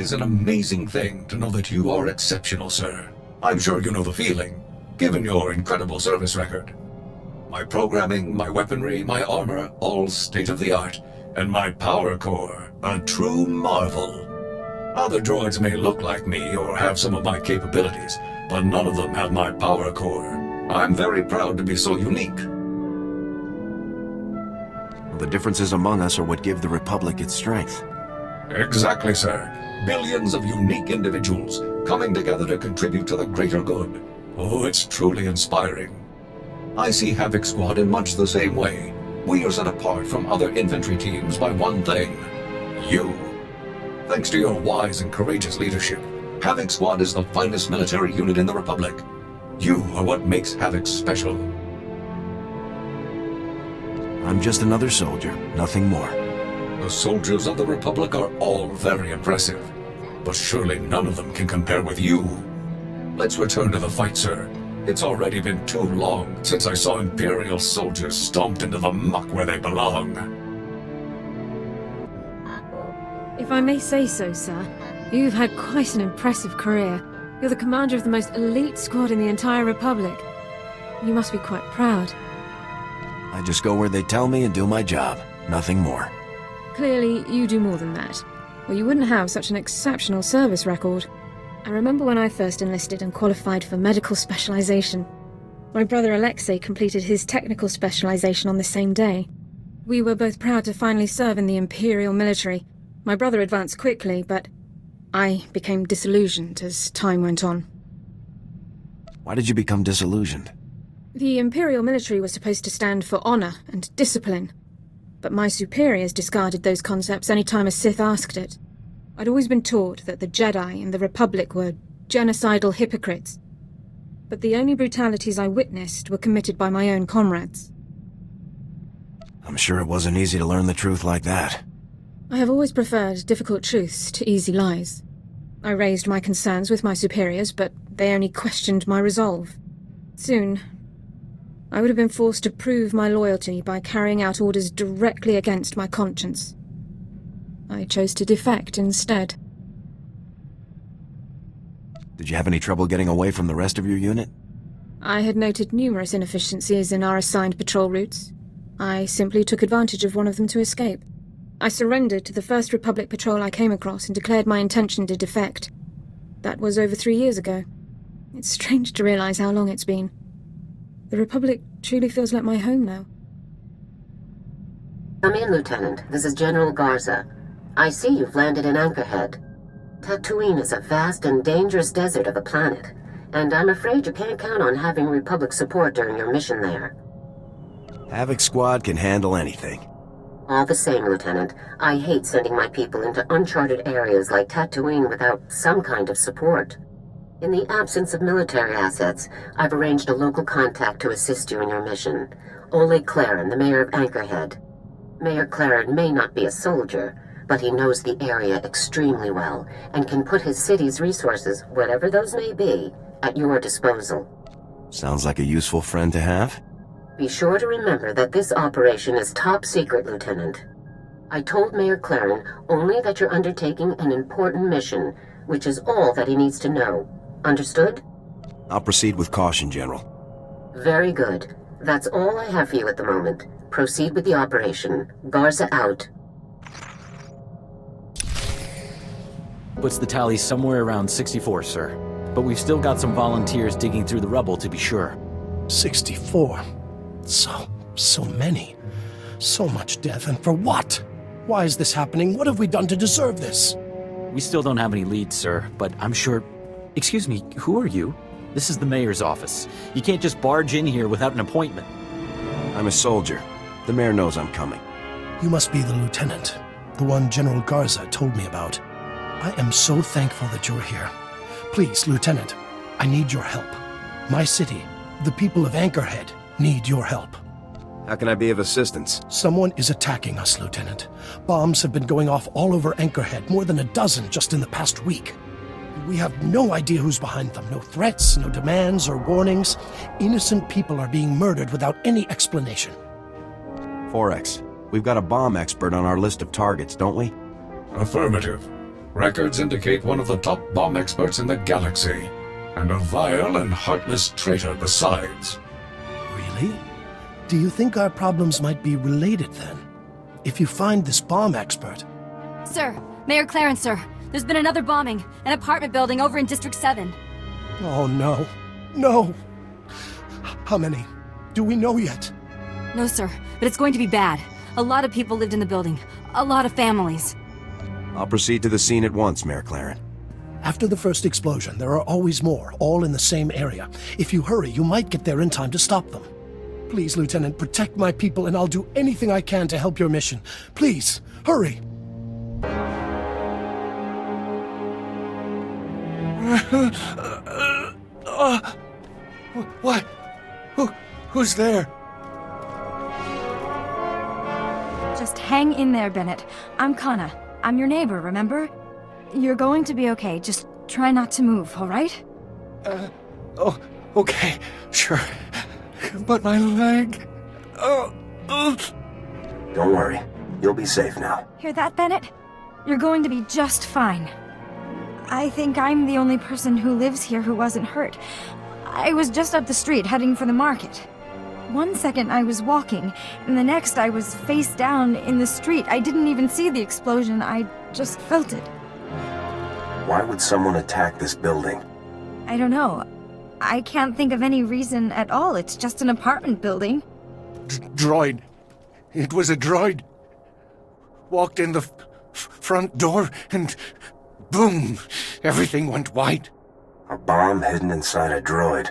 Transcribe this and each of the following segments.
is an amazing thing to know that you are exceptional, sir. I'm sure you know the feeling, given your incredible service record. My programming, my weaponry, my armor, all state-of-the-art, and my power core, a true marvel. Other droids may look like me or have some of my capabilities, but none of them have my power core. I'm very proud to be so unique. The differences among us are what give the Republic its strength. Exactly, sir. Billions of unique individuals coming together to contribute to the greater good. Oh, it's truly inspiring. I see Havoc Squad in much the same way. We are set apart from other infantry teams by one thing: you. Thanks to your wise and courageous leadership, Havoc Squad is the finest military unit in the Republic. You are what makes Havoc special. I'm just another soldier, nothing more. The soldiers of the Republic are all very impressive, but surely none of them can compare with you. Let's return to the fight, sir. It's already been too long since I saw Imperial soldiers stomped into the muck where they belong. If I may say so, sir, you've had quite an impressive career. You're the commander of the most elite squad in the entire Republic. You must be quite proud. I just go where they tell me and do my job, nothing more. Clearly, you do more than that, or you wouldn't have such an exceptional service record. I remember when I first enlisted and qualified for medical specialization. My brother Alexei completed his technical specialization on the same day. We were both proud to finally serve in the Imperial military. My brother advanced quickly, but I became disillusioned as time went on. Why did you become disillusioned? The Imperial military was supposed to stand for honor and discipline, but my superiors discarded those concepts any time a Sith asked it. I'd always been taught that the Jedi and the Republic were genocidal hypocrites, but the only brutalities I witnessed were committed by my own comrades. I'm sure it wasn't easy to learn the truth like that. I have always preferred difficult truths to easy lies. I raised my concerns with my superiors, but they only questioned my resolve. Soon, I would have been forced to prove my loyalty by carrying out orders directly against my conscience. I chose to defect instead. Did you have any trouble getting away from the rest of your unit? I had noted numerous inefficiencies in our assigned patrol routes. I simply took advantage of one of them to escape. I surrendered to the first Republic patrol I came across and declared my intention to defect. That was over 3 years ago. It's strange to realize how long it's been. The Republic truly feels like my home now. Come in, Lieutenant. This is General Garza. I see you've landed in Anchorhead. Tatooine is a vast and dangerous desert of a planet, and I'm afraid you can't count on having Republic support during your mission there. Havoc Squad can handle anything. All the same, Lieutenant, I hate sending my people into uncharted areas like Tatooine without some kind of support. In the absence of military assets, I've arranged a local contact to assist you in your mission. Oleg Claren, the mayor of Anchorhead. Mayor Claren may not be a soldier, but he knows the area extremely well and can put his city's resources, whatever those may be, at your disposal. Sounds like a useful friend to have. Be sure to remember that this operation is top secret, Lieutenant. I told Mayor Claren only that you're undertaking an important mission, which is all that he needs to know. Understood? I'll proceed with caution, General. Very good. That's all I have for you at the moment. Proceed with the operation. Garza out. Puts the tally somewhere around 64, sir. But we've still got some volunteers digging through the rubble to be sure. 64. So many. So much death, and for what? Why is this happening? What have we done to deserve this? We still don't have any leads, sir, but I'm sure... Excuse me, who are you? This is the mayor's office. You can't just barge in here without an appointment. I'm a soldier. The mayor knows I'm coming. You must be the lieutenant, the one General Garza told me about. I am so thankful that you're here. Please, Lieutenant, I need your help. My city, the people of Anchorhead, need your help. How can I be of assistance? Someone is attacking us, Lieutenant. Bombs have been going off all over Anchorhead, more than a dozen just in the past week. We have no idea who's behind them. No threats, no demands or warnings. Innocent people are being murdered without any explanation. Forex, we've got a bomb expert on our list of targets, don't we? Affirmative. Records indicate one of the top bomb experts in the galaxy, and a vile and heartless traitor besides. Really? Do you think our problems might be related then? If you find this bomb expert... Sir, Mayor Clarence, sir. There's been another bombing. An apartment building over in District 7. Oh no. No! How many? Do we know yet? No, sir, but it's going to be bad. A lot of people lived in the building. A lot of families. I'll proceed to the scene at once, Mayor Claren. After the first explosion, there are always more, all in the same area. If you hurry, you might get there in time to stop them. Please, Lieutenant, protect my people and I'll do anything I can to help your mission. Please, hurry! What? Who's there? Just hang in there, Bennett. I'm Kana. I'm your neighbor, remember? You're going to be okay. Just try not to move, all right? Oh, okay, sure. But my leg... Don't worry. You'll be safe now. Hear that, Bennett? You're going to be just fine. I think I'm the only person who lives here who wasn't hurt. I was just up the street heading for the market. One second I was walking, and the next I was face down in the street. I didn't even see the explosion, I just felt it. Why would someone attack this building? I don't know. I can't think of any reason at all. It's just an apartment building. Droid. It was a droid. Walked in the front door and... boom! Everything went white. A bomb hidden inside a droid.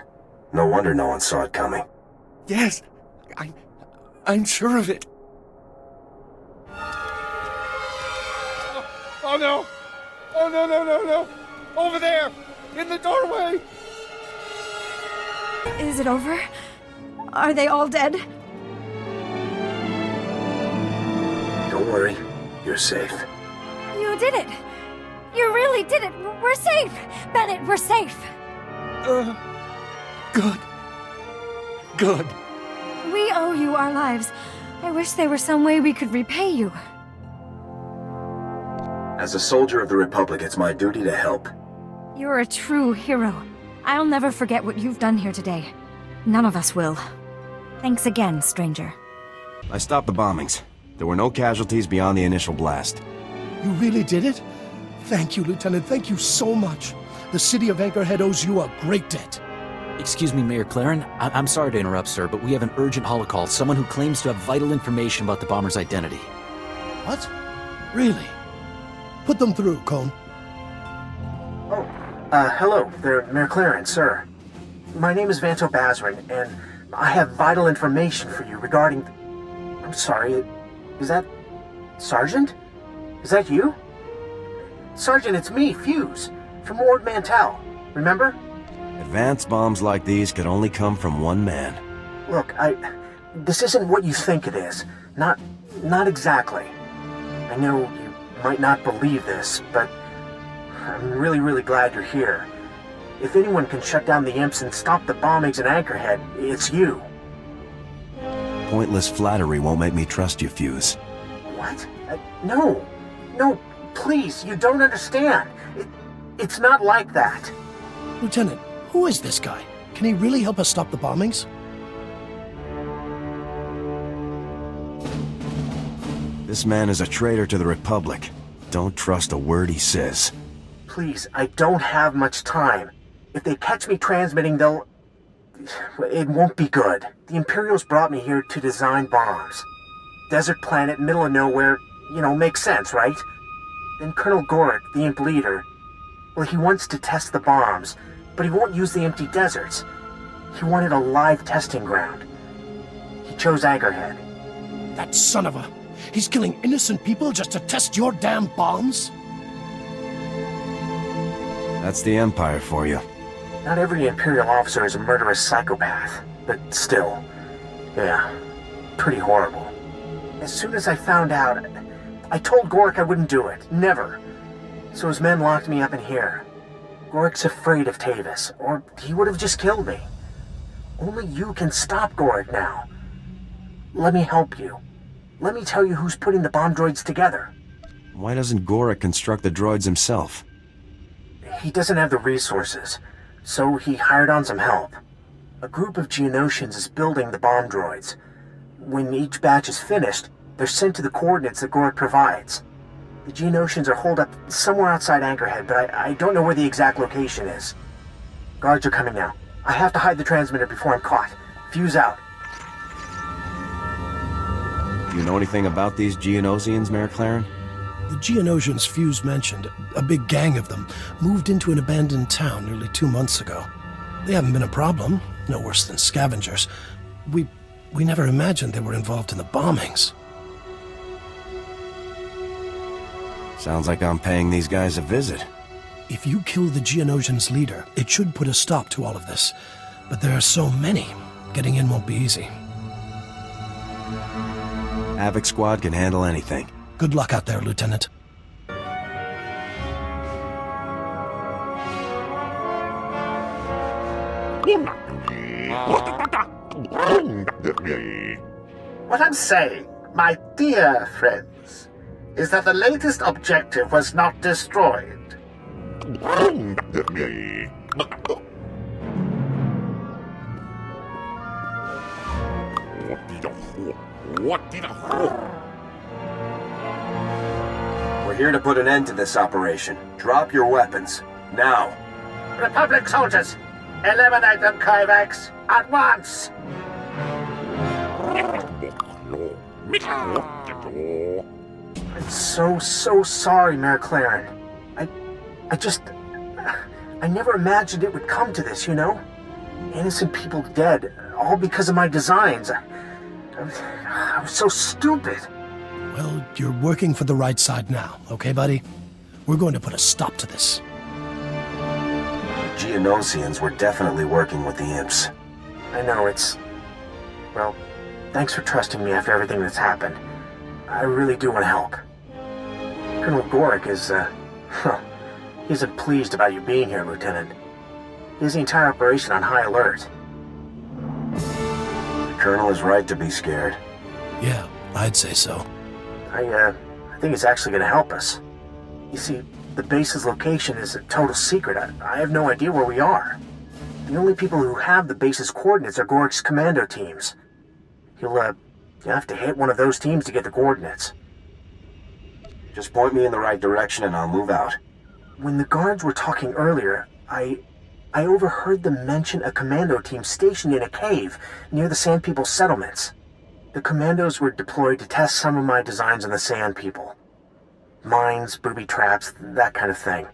No wonder no one saw it coming. Yes, I'm sure of it. Oh no! Oh no! Over there! In the doorway! Is it over? Are they all dead? Don't worry. You're safe. You did it! You really did it! We're safe! Bennett, we're safe! Good. Good. We owe you our lives. I wish there were some way we could repay you. As a soldier of the Republic, it's my duty to help. You're a true hero. I'll never forget what you've done here today. None of us will. Thanks again, stranger. I stopped the bombings. There were no casualties beyond the initial blast. You really did it? Thank you, Lieutenant. Thank you so much. The city of Anchorhead owes you a great debt. Excuse me, Mayor Claren. I'm sorry to interrupt, sir, but we have an urgent holocall. Someone who claims to have vital information about the bomber's identity. What? Really? Put them through, Cone. Hello there, Mayor Claren, sir. My name is Vanto Bazrin, and I have vital information for you regarding... I'm sorry, is that... Sergeant? Is that you? Sergeant, it's me, Fuse, from Ward Mantell. Remember? Advanced bombs like these could only come from one man. Look, this isn't what you think it is. Not exactly. I know you might not believe this, but I'm really glad you're here. If anyone can shut down the imps and stop the bombings in Anchorhead, it's you. Pointless flattery won't make me trust you, Fuse. What? No, please, you don't understand. It's not like that. Lieutenant, who is this guy? Can he really help us stop the bombings? This man is a traitor to the Republic. Don't trust a word he says. Please, I don't have much time. If they catch me transmitting, it won't be good. The Imperials brought me here to design bombs. Desert planet, middle of nowhere, makes sense, right? Then Colonel Gorick, the Imp leader, well, he wants to test the bombs, but he won't use the empty deserts. He wanted a live testing ground. He chose Anchorhead. That son of a... He's killing innocent people just to test your damn bombs? That's the Empire for you. Not every Imperial officer is a murderous psychopath, but still, yeah, pretty horrible. As soon as I found out, I told Gorick I wouldn't do it, never. So his men locked me up in here. Gorick's afraid of Tavis, or he would have just killed me. Only you can stop Gorick now. Let me help you. Let me tell you who's putting the bomb droids together. Why doesn't Gorik construct the droids himself? He doesn't have the resources, so he hired on some help. A group of Geonosians is building the bomb droids. When each batch is finished, they're sent to the coordinates that Gorik provides. The Geonosians are holed up somewhere outside Anchorhead, but I don't know where the exact location is. Guards are coming now. I have to hide the transmitter before I'm caught. Fuse out. Do you know anything about these Geonosians, Mayor Claren? The Geonosians Fuse mentioned, a big gang of them, moved into an abandoned town nearly 2 months ago. They haven't been a problem, no worse than scavengers. We never imagined they were involved in the bombings. Sounds like I'm paying these guys a visit. If you kill the Geonosians' leader, it should put a stop to all of this. But there are so many. Getting in won't be easy. Havoc Squad can handle anything. Good luck out there, Lieutenant. What I'm saying, my dear friends, is that the latest objective was not destroyed. We're here to put an end to this operation. Drop your weapons. Now. Republic soldiers, eliminate them, Kovacs, at once! I'm so sorry, Mayor Claren. I never imagined it would come to this, you know? Innocent people dead, all because of my designs. I was so stupid. Well, you're working for the right side now, okay, buddy? We're going to put a stop to this. Geonosians were definitely working with the imps. I know, well, thanks for trusting me after everything that's happened. I really do want to help. Colonel Gorik is, he isn't pleased about you being here, Lieutenant. He has the entire operation on high alert. The Colonel is right to be scared. Yeah, I'd say so. I think it's actually going to help us. You see, the base's location is a total secret. I have no idea where we are. The only people who have the base's coordinates are Gorik's commando teams. You'll have to hit one of those teams to get the coordinates. Just point me in the right direction and I'll move out. When the guards were talking earlier, I overheard them mention a commando team stationed in a cave near the Sand People settlements. The commandos were deployed to test some of my designs on the Sand People. Mines, booby traps, that kind of thing.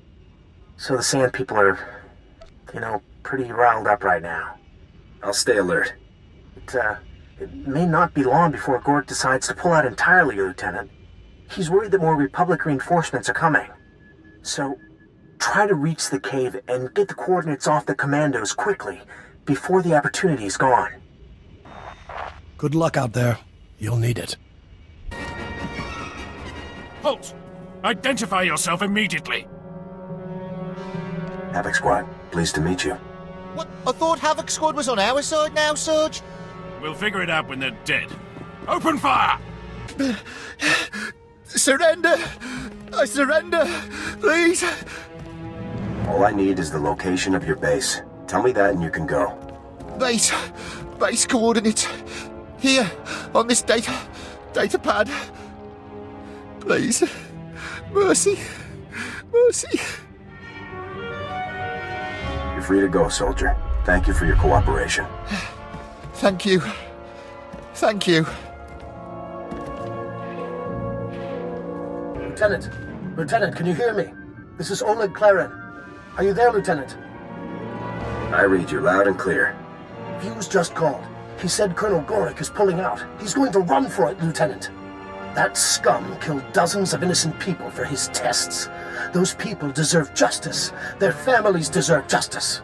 So the Sand People are, pretty riled up right now. I'll stay alert. It may not be long before Gorik decides to pull out entirely, Lieutenant. He's worried that more Republic reinforcements are coming. So, try to reach the cave and get the coordinates off the commandos quickly, before the opportunity is gone. Good luck out there. You'll need it. Halt! Identify yourself immediately. Havoc Squad, pleased to meet you. What? I thought Havoc Squad was on our side now, Sarge. We'll figure it out when they're dead. Open fire! Surrender! I surrender! Please! All I need is the location of your base. Tell me that and you can go. Base coordinates. Here, on this data pad. Please. Mercy. You're free to go, soldier. Thank you for your cooperation. Thank you. Lieutenant, can you hear me? This is Oleg Claren. Are you there, Lieutenant? I read you loud and clear. Fuse just called. He said Colonel Gorik is pulling out. He's going to run for it, Lieutenant. That scum killed dozens of innocent people for his tests. Those people deserve justice. Their families deserve justice.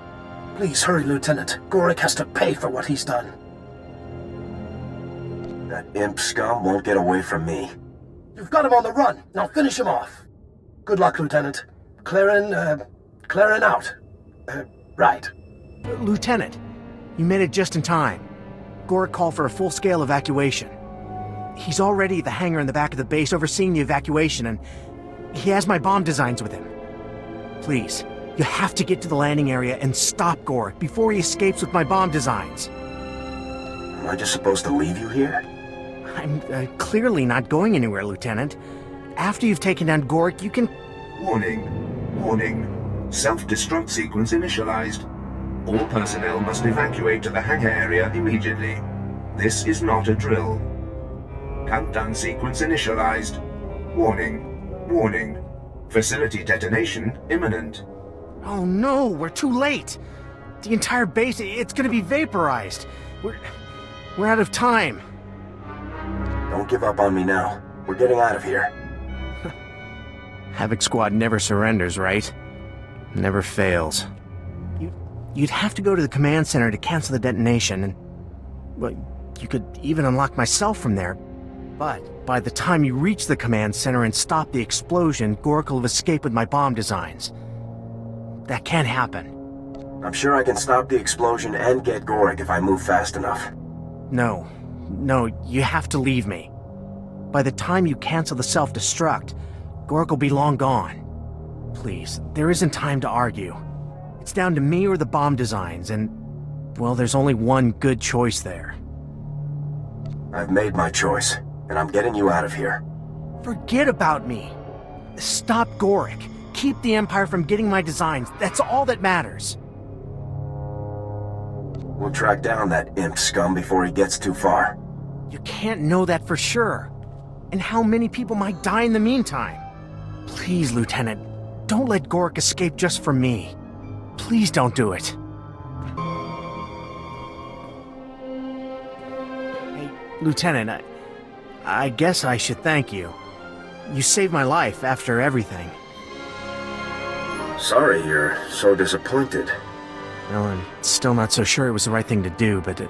Please hurry, Lieutenant. Gorik has to pay for what he's done. That imp scum won't get away from me. You've got him on the run. Now finish him off. Good luck, Lieutenant. Claren out. Right. Lieutenant, you made it just in time. Gorik called for a full-scale evacuation. He's already at the hangar in the back of the base overseeing the evacuation, and He has my bomb designs with him. Please, you have to get to the landing area and stop Gorik before he escapes with my bomb designs. Am I just supposed to leave you here? I'm clearly not going anywhere, Lieutenant. After you've taken down Gorik, you can... Warning. Warning. Self-destruct sequence initialized. All personnel must evacuate to the hangar area immediately. This is not a drill. Countdown sequence initialized. Warning. Warning. Facility detonation imminent. Oh no, we're too late. The entire base, it's gonna be vaporized. We're out of time. Don't give up on me now. We're getting out of here. Havoc Squad never surrenders, right? Never fails. You'd have to go to the command center to cancel the detonation, and... well, you could even unlock myself from there. But by the time you reach the command center and stop the explosion, Gorik will have escaped with my bomb designs. That can't happen. I'm sure I can stop the explosion and get Gorik if I move fast enough. No, you have to leave me. By the time you cancel the self-destruct, Gorik will be long gone. Please, there isn't time to argue. It's down to me or the bomb designs, and... well, there's only one good choice there. I've made my choice, and I'm getting you out of here. Forget about me. Stop Gorik. Keep the Empire from getting my designs. That's all that matters. We'll track down that imp scum before he gets too far. You can't know that for sure. And how many people might die in the meantime? Please, Lieutenant, don't let Gorik escape just for me. Please don't do it. Hey, Lieutenant, I guess I should thank you. You saved my life after everything. Sorry you're so disappointed. Well, I'm still not so sure it was the right thing to do, but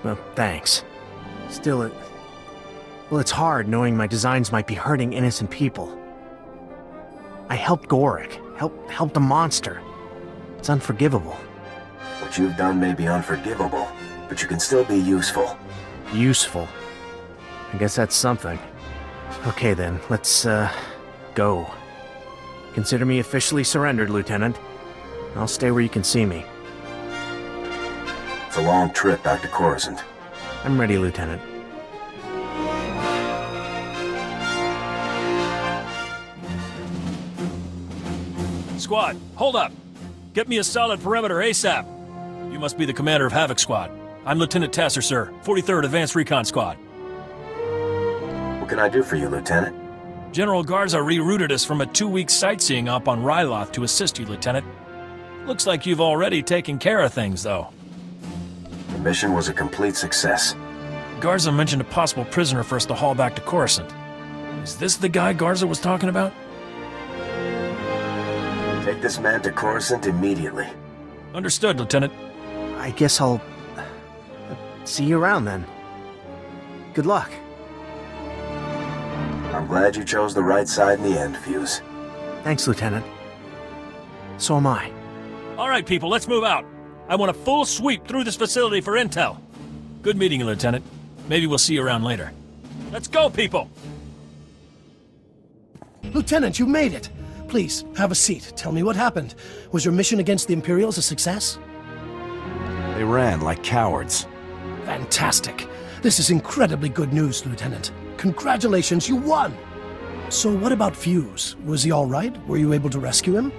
well, thanks. Still, well, it's hard knowing my designs might be hurting innocent people. I helped Gorik, helped a monster. It's unforgivable. What you've done may be unforgivable, but you can still be useful. Useful? I guess that's something. Okay then, let's, go. Consider me officially surrendered, Lieutenant. I'll stay where you can see me. It's a long trip back to Coruscant. I'm ready, Lieutenant. Squad, hold up. Get me a solid perimeter ASAP. You must be the commander of Havoc Squad. I'm Lieutenant Tasser, sir. 43rd Advanced Recon Squad. What can I do for you, Lieutenant? General Garza rerouted us from a 2-week sightseeing op on Ryloth to assist you, Lieutenant. Looks like you've already taken care of things, though. The mission was a complete success. Garza mentioned a possible prisoner for us to haul back to Coruscant. Is this the guy Garza was talking about? Take this man to Coruscant immediately. Understood, Lieutenant. I guess I'll... see you around, then. Good luck. I'm glad you chose the right side in the end, Fuse. Thanks, Lieutenant. So am I. All right, people, let's move out. I want a full sweep through this facility for intel. Good meeting you, Lieutenant. Maybe we'll see you around later. Let's go, people! Lieutenant, you made it! Please, have a seat. Tell me what happened. Was your mission against the Imperials a success? They ran like cowards. Fantastic. This is incredibly good news, Lieutenant. Congratulations, you won! So what about Fuse? Was he all right? Were you able to rescue him?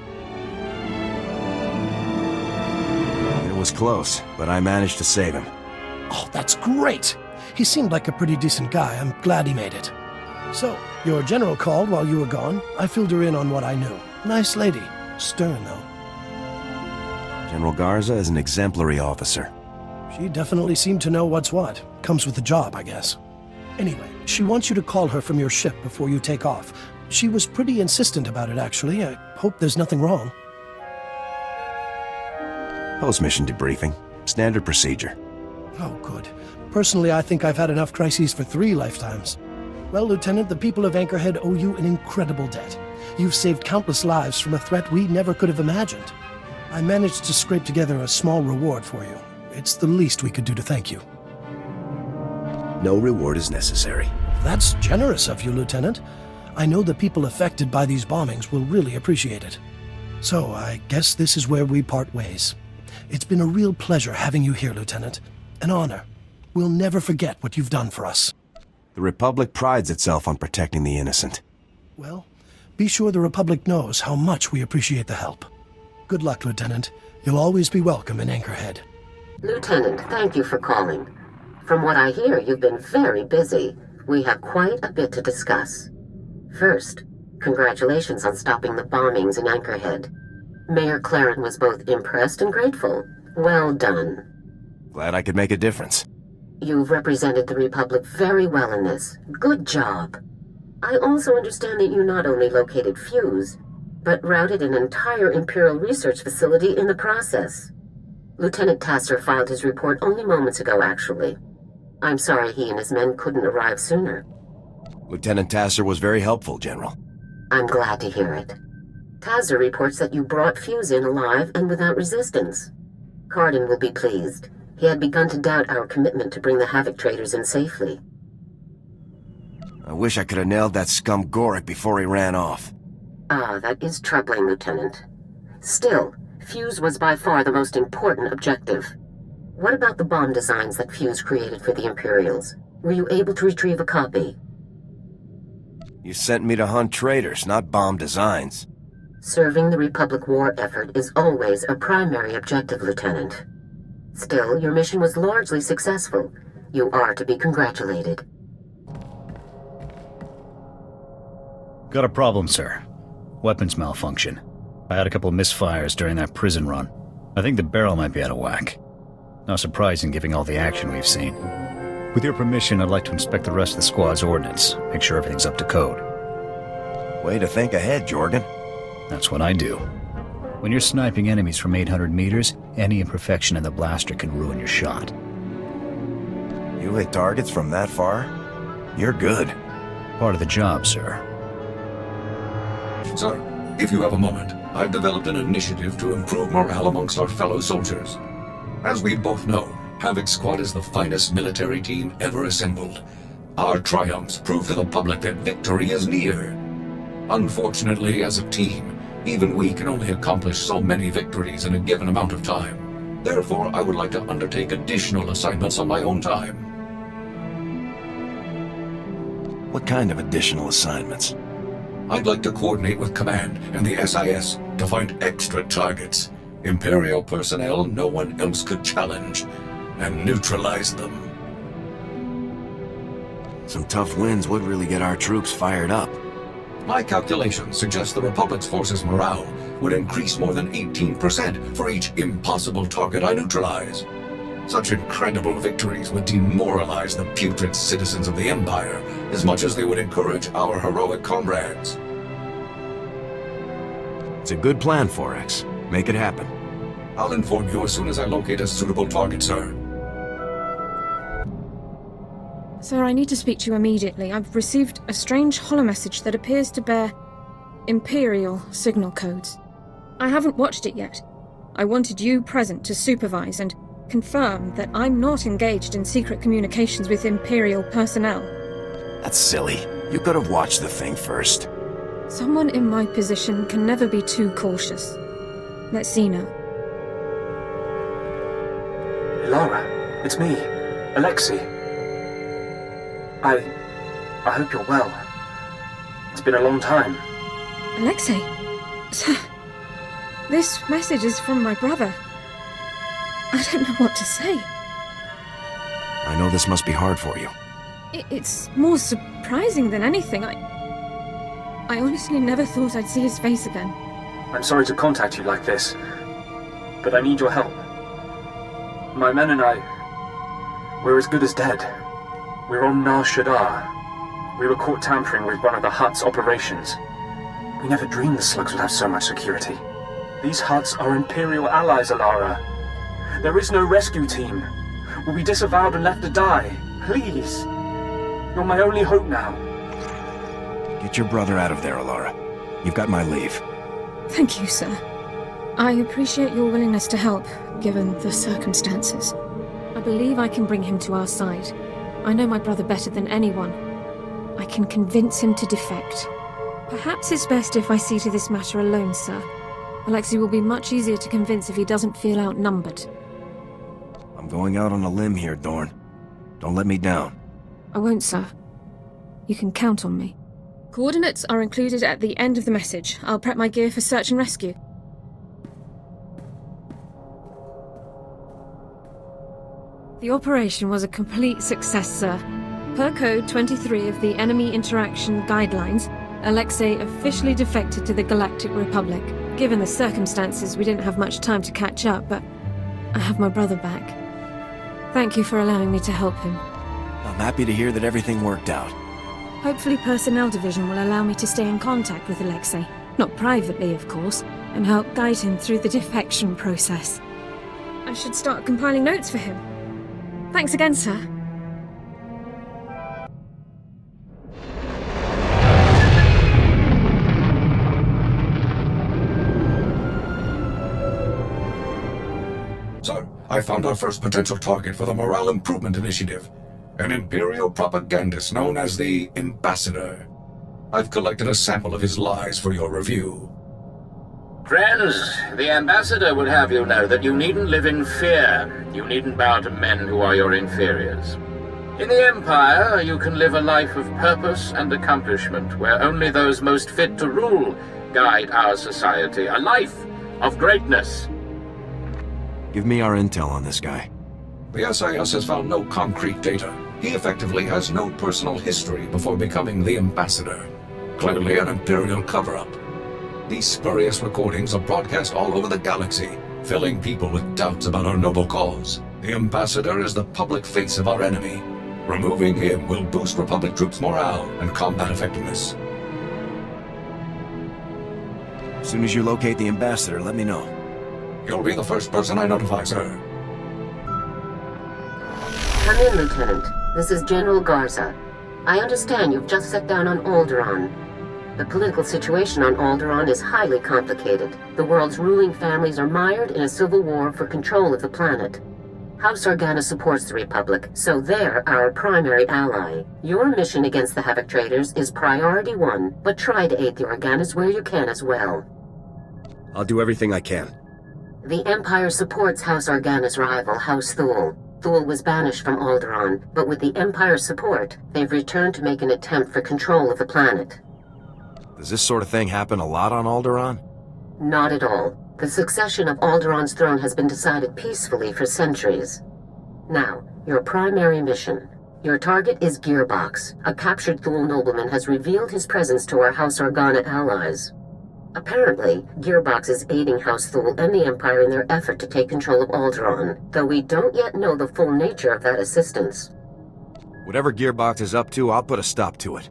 It was close, but I managed to save him. Oh, that's great! He seemed like a pretty decent guy. I'm glad he made it. So, your general called while you were gone. I filled her in on what I knew. Nice lady. Stern, though. General Garza is an exemplary officer. She definitely seemed to know what's what. Comes with the job, I guess. Anyway, she wants you to call her from your ship before you take off. She was pretty insistent about it, actually. I hope there's nothing wrong. Post-mission debriefing. Standard procedure. Oh, good. Personally, I think I've had enough crises for 3 lifetimes. Well, Lieutenant, the people of Anchorhead owe you an incredible debt. You've saved countless lives from a threat we never could have imagined. I managed to scrape together a small reward for you. It's the least we could do to thank you. No reward is necessary. That's generous of you, Lieutenant. I know the people affected by these bombings will really appreciate it. So I guess this is where we part ways. It's been a real pleasure having you here, Lieutenant. An honor. We'll never forget what you've done for us. The Republic prides itself on protecting the innocent. Well, be sure the Republic knows how much we appreciate the help. Good luck, Lieutenant. You'll always be welcome in Anchorhead. Lieutenant, thank you for calling. From what I hear, you've been very busy. We have quite a bit to discuss. First, congratulations on stopping the bombings in Anchorhead. Mayor Claren was both impressed and grateful. Well done. Glad I could make a difference. You've represented the Republic very well in this. Good job. I also understand that you not only located Fuse, but routed an entire Imperial research facility in the process. Lieutenant Tasser filed his report only moments ago, actually. I'm sorry he and his men couldn't arrive sooner. Lieutenant Tasser was very helpful, General. I'm glad to hear it. Tasser reports that you brought Fuse in alive and without resistance. Cardin will be pleased. He had begun to doubt our commitment to bring the Havoc traders in safely. I wish I could have nailed that scum Goric before he ran off. Ah, that is troubling, Lieutenant. Still, Fuse was by far the most important objective. What about the bomb designs that Fuse created for the Imperials? Were you able to retrieve a copy? You sent me to hunt traitors, not bomb designs. Serving the Republic war effort is always a primary objective, Lieutenant. Still, your mission was largely successful. You are to be congratulated. Got a problem, sir. Weapons malfunction. I had a couple of misfires during that prison run. I think the barrel might be out of whack. Not surprising given all the action we've seen. With your permission, I'd like to inspect the rest of the squad's ordnance, make sure everything's up to code. Way to think ahead, Jorgen. That's what I do. When you're sniping enemies from 800 meters, any imperfection in the blaster can ruin your shot. You hit targets from that far? You're good. Part of the job, sir. Sir, if you have a moment, I've developed an initiative to improve morale amongst our fellow soldiers. As we both know, Havoc Squad is the finest military team ever assembled. Our triumphs prove to the public that victory is near. Unfortunately, as a team, even we can only accomplish so many victories in a given amount of time. Therefore, I would like to undertake additional assignments on my own time. What kind of additional assignments? I'd like to coordinate with Command and the SIS to find extra targets, Imperial personnel no one else could challenge, and neutralize them. Some tough wins would really get our troops fired up. My calculations suggest the Republic's forces' morale would increase more than 18% for each impossible target I neutralize. Such incredible victories would demoralize the putrid citizens of the Empire as much as they would encourage our heroic comrades. It's a good plan, Forex. Make it happen. I'll inform you as soon as I locate a suitable target, sir. Sir, I need to speak to you immediately. I've received a strange holomessage that appears to bear Imperial signal codes. I haven't watched it yet. I wanted you present to supervise and confirm that I'm not engaged in secret communications with Imperial personnel. That's silly. You could have watched the thing first. Someone in my position can never be too cautious. Let's see now. Laura, it's me, Alexei. I hope you're well. It's been a long time. Alexei? Sir, this message is from my brother. I don't know what to say. I know this must be hard for you. It's more surprising than anything. I honestly never thought I'd see his face again. I'm sorry to contact you like this, but I need your help. My men and I, we're as good as dead. We're on Nar Shaddaa. We were caught tampering with one of the Hutt's operations. We never dreamed the slugs would have so much security. These Hutts are Imperial allies, Alara. There is no rescue team. We'll be disavowed and left to die. Please. You're my only hope now. Get your brother out of there, Alara. You've got my leave. Thank you, sir. I appreciate your willingness to help, given the circumstances. I believe I can bring him to our side. I know my brother better than anyone. I can convince him to defect. Perhaps it's best if I see to this matter alone, sir. Alexei will be much easier to convince if he doesn't feel outnumbered. I'm going out on a limb here, Dorn. Don't let me down. I won't, sir. You can count on me. Coordinates are included at the end of the message. I'll prep my gear for search and rescue. The operation was a complete success, sir. Per Code 23 of the Enemy Interaction Guidelines, Alexei officially defected to the Galactic Republic. Given the circumstances, we didn't have much time to catch up, but I have my brother back. Thank you for allowing me to help him. I'm happy to hear that everything worked out. Hopefully Personnel Division will allow me to stay in contact with Alexei. Not privately, of course, and help guide him through the defection process. I should start compiling notes for him. Thanks again, sir. Sir, I found our first potential target for the Morale Improvement Initiative. An Imperial propagandist known as the Ambassador. I've collected a sample of his lies for your review. Friends, the Ambassador would have you know that you needn't live in fear. You needn't bow to men who are your inferiors. In the Empire, you can live a life of purpose and accomplishment, where only those most fit to rule guide our society. A life of greatness. Give me our intel on this guy. The SAS has found no concrete data. He effectively has no personal history before becoming the Ambassador. Clearly an Imperial cover-up. These spurious recordings are broadcast all over the galaxy, filling people with doubts about our noble cause. The Ambassador is the public face of our enemy. Removing him will boost Republic troops' morale and combat effectiveness. As soon as you locate the Ambassador, let me know. You'll be the first person I notify, sir. Come in, Lieutenant. This is General Garza. I understand you've just set down on Alderaan. The political situation on Alderaan is highly complicated. The world's ruling families are mired in a civil war for control of the planet. House Organa supports the Republic, so they're our primary ally. Your mission against the Havoc Traders is priority 1, but try to aid the Organas where you can as well. I'll do everything I can. The Empire supports House Organa's rival, House Thule. Thule was banished from Alderaan, but with the Empire's support, they've returned to make an attempt for control of the planet. Does this sort of thing happen a lot on Alderaan? Not at all. The succession of Alderaan's throne has been decided peacefully for centuries. Now, your primary mission. Your target is Gearbox. A captured Thule nobleman has revealed his presence to our House Organa allies. Apparently, Gearbox is aiding House Thule and the Empire in their effort to take control of Alderaan, though we don't yet know the full nature of that assistance. Whatever Gearbox is up to, I'll put a stop to it.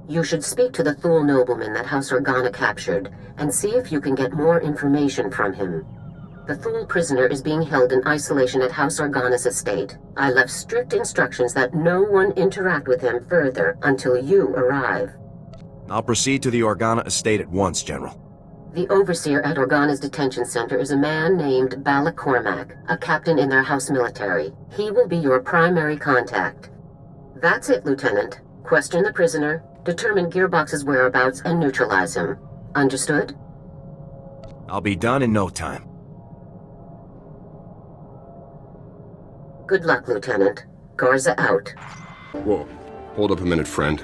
You should speak to the Thule nobleman that House Organa captured, and see if you can get more information from him. The Thule prisoner is being held in isolation at House Organa's estate. I left strict instructions that no one interact with him further until you arrive. I'll proceed to the Organa estate at once, General. The overseer at Organa's detention center is a man named Bala Cormac, a captain in their house military. He will be your primary contact. That's it, Lieutenant. Question the prisoner, determine Gearbox's whereabouts, and neutralize him. Understood? I'll be done in no time. Good luck, Lieutenant. Garza out. Whoa. Hold up a minute, friend.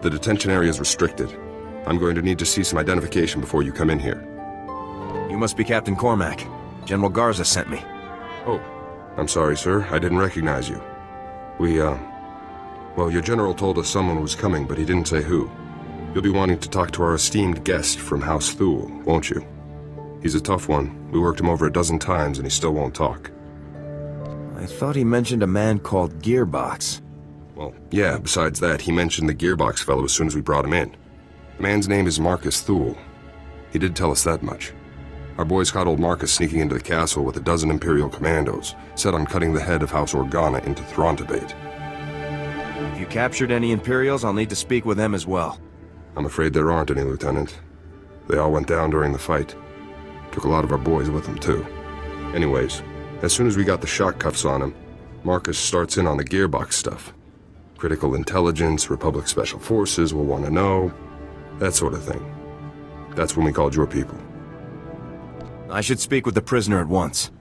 The detention area is restricted. I'm going to need to see some identification before you come in here. You must be Captain Cormac. General Garza sent me. Oh, I'm sorry, sir. I didn't recognize you. Well, your general told us someone was coming, but he didn't say who. You'll be wanting to talk to our esteemed guest from House Thule, won't you? He's a tough one. We worked him over 12 times and he still won't talk. I thought he mentioned a man called Gearbox. Well, yeah, besides that, he mentioned the Gearbox fellow as soon as we brought him in. The man's name is Marcus Thule. He did tell us that much. Our boys caught old Marcus sneaking into the castle with 12 Imperial commandos, set on cutting the head of House Organa into Throntabate. If you captured any Imperials, I'll need to speak with them as well. I'm afraid there aren't any, Lieutenant. They all went down during the fight. Took a lot of our boys with them, too. Anyways, as soon as we got the shock cuffs on him, Marcus starts in on the Gearbox stuff. Critical intelligence, Republic Special Forces will want to know. That sort of thing. That's when we called your people. I should speak with the prisoner at once.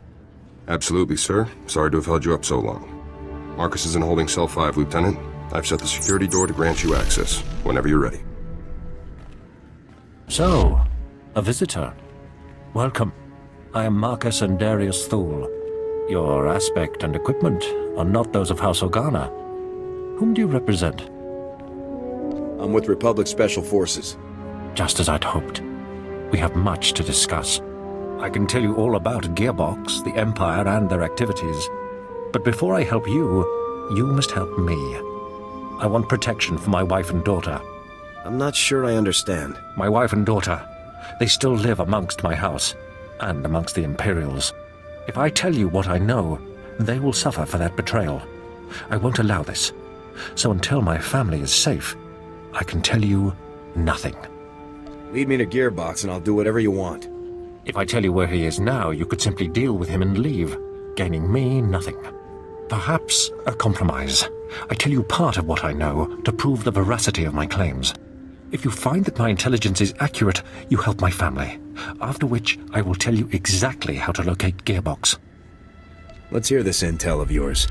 Absolutely, sir. Sorry to have held you up so long. Marcus is in holding cell 5, Lieutenant. I've set the security door to grant you access, whenever you're ready. So, a visitor. Welcome. I am Marcus and Darius Thule. Your aspect and equipment are not those of House Organa. Whom do you represent? I'm with Republic Special Forces. Just as I'd hoped. We have much to discuss. I can tell you all about Gearbox, the Empire, and their activities. But before I help you, you must help me. I want protection for my wife and daughter. I'm not sure I understand. My wife and daughter. They still live amongst my house, and amongst the Imperials. If I tell you what I know, they will suffer for that betrayal. I won't allow this. So until my family is safe, I can tell you nothing. Lead me to Gearbox and I'll do whatever you want. If I tell you where he is now, you could simply deal with him and leave, gaining me nothing. Perhaps a compromise. I tell you part of what I know to prove the veracity of my claims. If you find that my intelligence is accurate, you help my family. After which, I will tell you exactly how to locate Gearbox. Let's hear this intel of yours.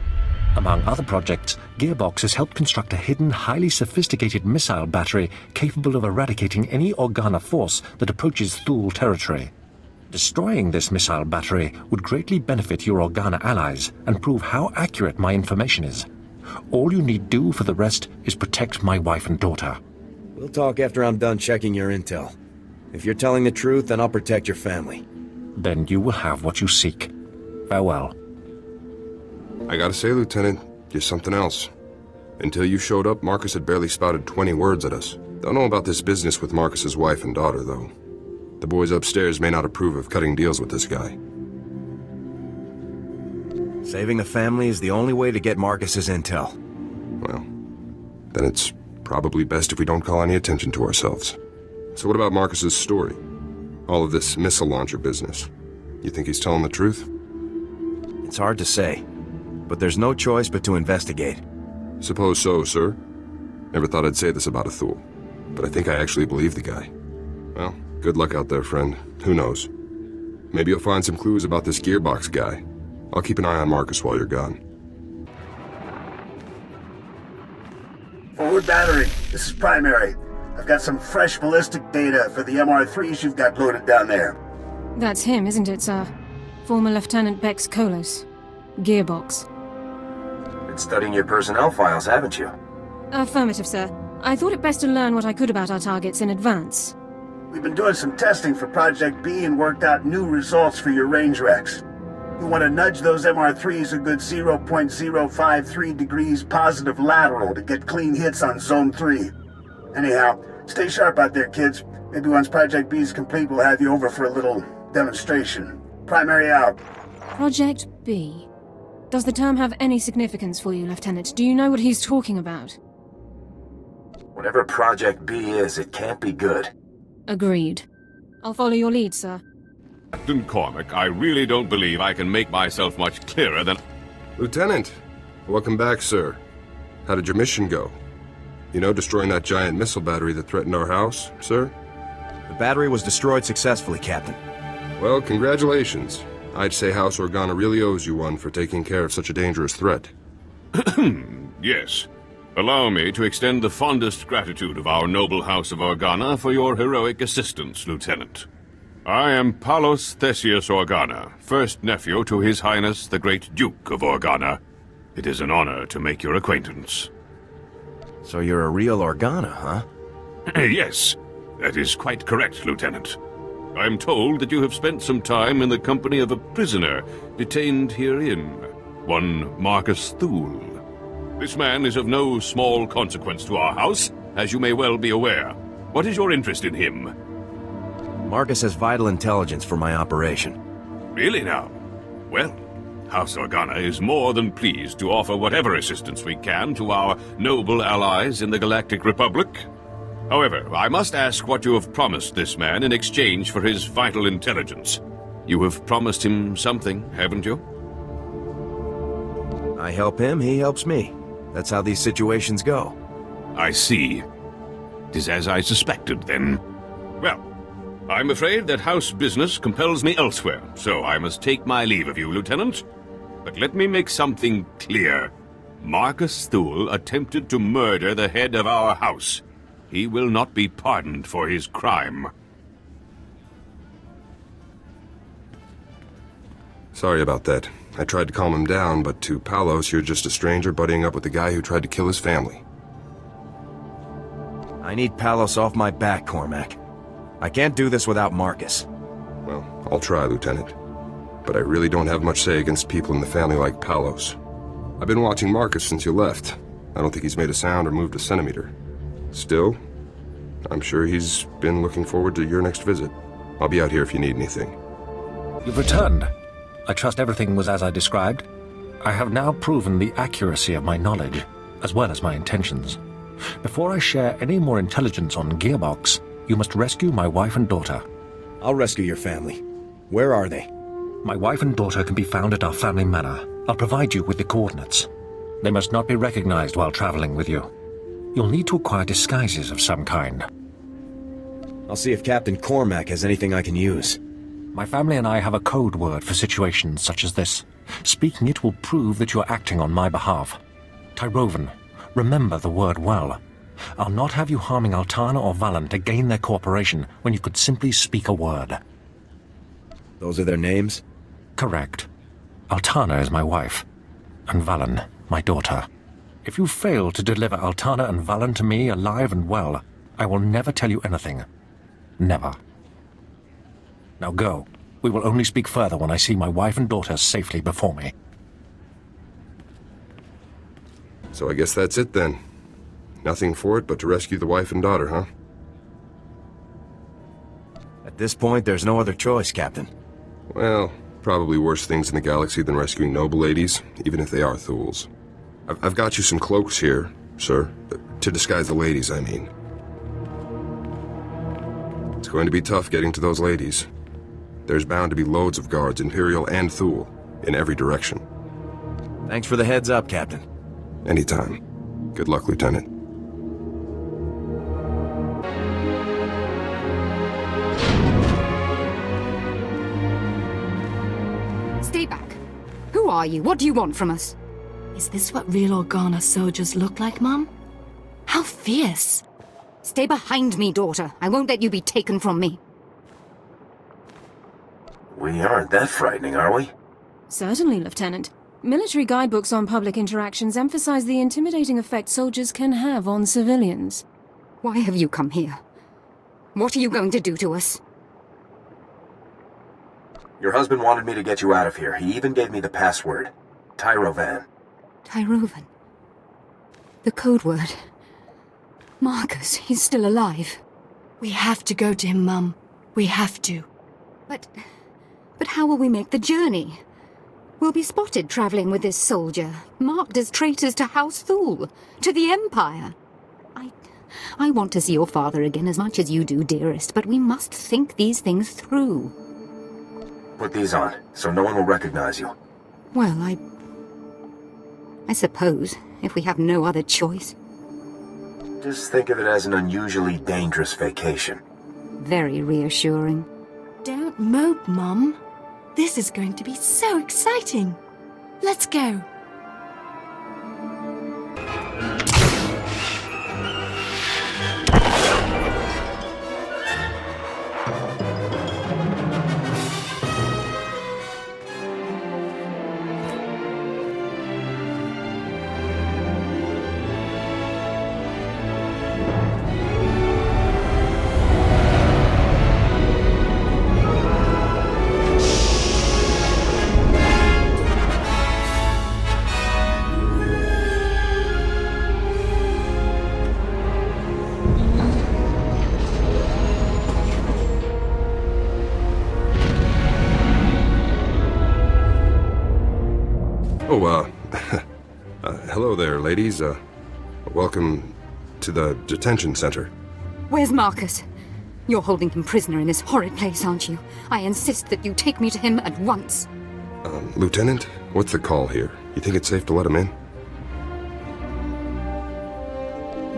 Among other projects, Gearbox has helped construct a hidden, highly sophisticated missile battery capable of eradicating any Organa force that approaches Thule territory. Destroying this missile battery would greatly benefit your Organa allies and prove how accurate my information is. All you need do for the rest is protect my wife and daughter. We'll talk after I'm done checking your intel. If you're telling the truth, then I'll protect your family. Then you will have what you seek. Farewell. I gotta say, Lieutenant, you're something else. Until you showed up, Marcus had barely spouted 20 words at us. Don't know about this business with Marcus's wife and daughter, though. The boys upstairs may not approve of cutting deals with this guy. Saving the family is the only way to get Marcus's intel. Well, then it's probably best if we don't call any attention to ourselves. So what about Marcus's story? All of this missile launcher business. You think he's telling the truth? It's hard to say, but there's no choice but to investigate. Suppose so, sir. Never thought I'd say this about a Thule, but I think I actually believe the guy. Well, good luck out there, friend. Who knows? Maybe you'll find some clues about this Gearbox guy. I'll keep an eye on Marcus while you're gone. Forward battery, this is Primary. I've got some fresh ballistic data for the MR3s you've got loaded down there. That's him, isn't it, sir? Former Lieutenant Bex Kolos. Gearbox. Been studying your personnel files, haven't you? Affirmative, sir. I thought it best to learn what I could about our targets in advance. We've been doing some testing for Project B and worked out new results for your range recs. You want to nudge those MR3s a good 0.053 degrees positive lateral to get clean hits on Zone 3. Anyhow, stay sharp out there, kids. Maybe once Project B is complete, we'll have you over for a little demonstration. Primary out. Project B. Does the term have any significance for you, Lieutenant? Do you know what he's talking about? Whatever Project B is, it can't be good. Agreed. I'll follow your lead, sir. Captain Cormac, I really don't believe I can make myself much clearer than... Lieutenant, welcome back, sir. How did your mission go? You know, destroying that giant missile battery that threatened our house, sir? The battery was destroyed successfully, Captain. Well, congratulations. I'd say House Organa really owes you one for taking care of such a dangerous threat. Yes. Allow me to extend the fondest gratitude of our noble House of Organa for your heroic assistance, Lieutenant. I am Palos Theseus Organa, first nephew to His Highness the Great Duke of Organa. It is an honor to make your acquaintance. So you're a real Organa, huh? Yes, that is quite correct, Lieutenant. I am told that you have spent some time in the company of a prisoner detained herein, one Marcus Thule. This man is of no small consequence to our house, as you may well be aware. What is your interest in him? Marcus has vital intelligence for my operation. Really now? Well, House Organa is more than pleased to offer whatever assistance we can to our noble allies in the Galactic Republic. However, I must ask what you have promised this man in exchange for his vital intelligence. You have promised him something, haven't you? I help him, he helps me. That's how these situations go. I see. 'Tis as I suspected, then. Well, I'm afraid that house business compels me elsewhere, so I must take my leave of you, Lieutenant. But let me make something clear. Marcus Thule attempted to murder the head of our house. He will not be pardoned for his crime. Sorry about that. I tried to calm him down, but to Palos, you're just a stranger buddying up with the guy who tried to kill his family. I need Palos off my back, Cormac. I can't do this without Marcus. Well, I'll try, Lieutenant. But I really don't have much say against people in the family like Palos. I've been watching Marcus since you left. I don't think he's made a sound or moved a centimeter. Still, I'm sure he's been looking forward to your next visit. I'll be out here if you need anything. You've returned. I trust everything was as I described. I have now proven the accuracy of my knowledge, as well as my intentions. Before I share any more intelligence on Gearbox, you must rescue my wife and daughter. I'll rescue your family. Where are they? My wife and daughter can be found at our family manor. I'll provide you with the coordinates. They must not be recognized while traveling with you. You'll need to acquire disguises of some kind. I'll see if Captain Cormac has anything I can use. My family and I have a code word for situations such as this. Speaking it will prove that you're acting on my behalf. Tyrovan, remember the word well. I'll not have you harming Altana or Valen to gain their cooperation when you could simply speak a word. Those are their names? Correct. Altana is my wife, and Valen, my daughter. If you fail to deliver Altana and Valen to me alive and well, I will never tell you anything. Never. Now go. We will only speak further when I see my wife and daughter safely before me. So I guess that's it then. Nothing for it but to rescue the wife and daughter, huh? At this point, there's no other choice, Captain. Well, probably worse things in the galaxy than rescuing noble ladies, even if they are Thules. I've got you some cloaks here, sir. To disguise the ladies, I mean. It's going to be tough getting to those ladies. There's bound to be loads of guards, Imperial and Thule, in every direction. Thanks for the heads up, Captain. Anytime. Good luck, Lieutenant. Stay back. Who are you? What do you want from us? Is this what real Organa soldiers look like, Mum? How fierce! Stay behind me, daughter. I won't let you be taken from me. We aren't that frightening, are we? Certainly, Lieutenant. Military guidebooks on public interactions emphasize the intimidating effect soldiers can have on civilians. Why have you come here? What are you going to do to us? Your husband wanted me to get you out of here. He even gave me the password. Tyrovan. Tyrovan. The code word. Marcus, he's still alive. We have to go to him, Mum. We have to. But how will we make the journey? We'll be spotted traveling with this soldier, marked as traitors to House Thule, to the Empire. I want to see your father again as much as you do, dearest, but we must think these things through. Put these on, so no one will recognize you. Well, I suppose, if we have no other choice. Just think of it as an unusually dangerous vacation. Very reassuring. Don't mope, Mum. This is going to be so exciting. Let's go. Hello there, ladies. Welcome to the detention center. Where's Marcus? You're holding him prisoner in this horrid place, aren't you? I insist that you take me to him at once. Lieutenant, what's the call here? You think it's safe to let him in?